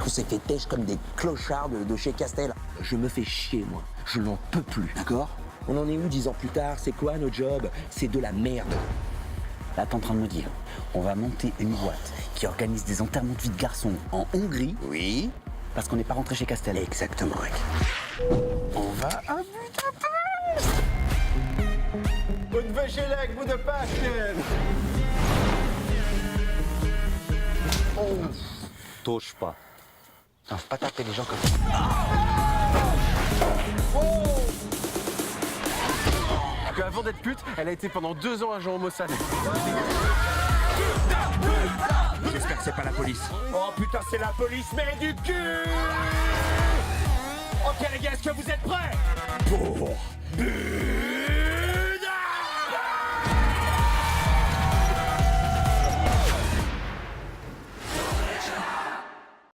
On s'est fait têche comme des clochards de chez Castel. Je me fais chier, moi. Je n'en peux plus, d'accord? On en est où 10 ans plus tard? C'est quoi nos jobs? C'est de la merde. Là, t'es en train de me dire, on va monter une boîte qui organise des enterrements de vie de garçons en Hongrie. Oui. Parce qu'on n'est pas rentré chez Castel. Exactement, mec. On va à Udveszélek Budapesten! touche pas. Non, faut pas taper les gens comme ça. Avant d'être pute, elle a été pendant 2 ans agent au Mossad. J'espère que c'est pas la police. Oh putain, c'est la police, mais du cul! Ok les gars, est-ce que vous êtes prêts? Pour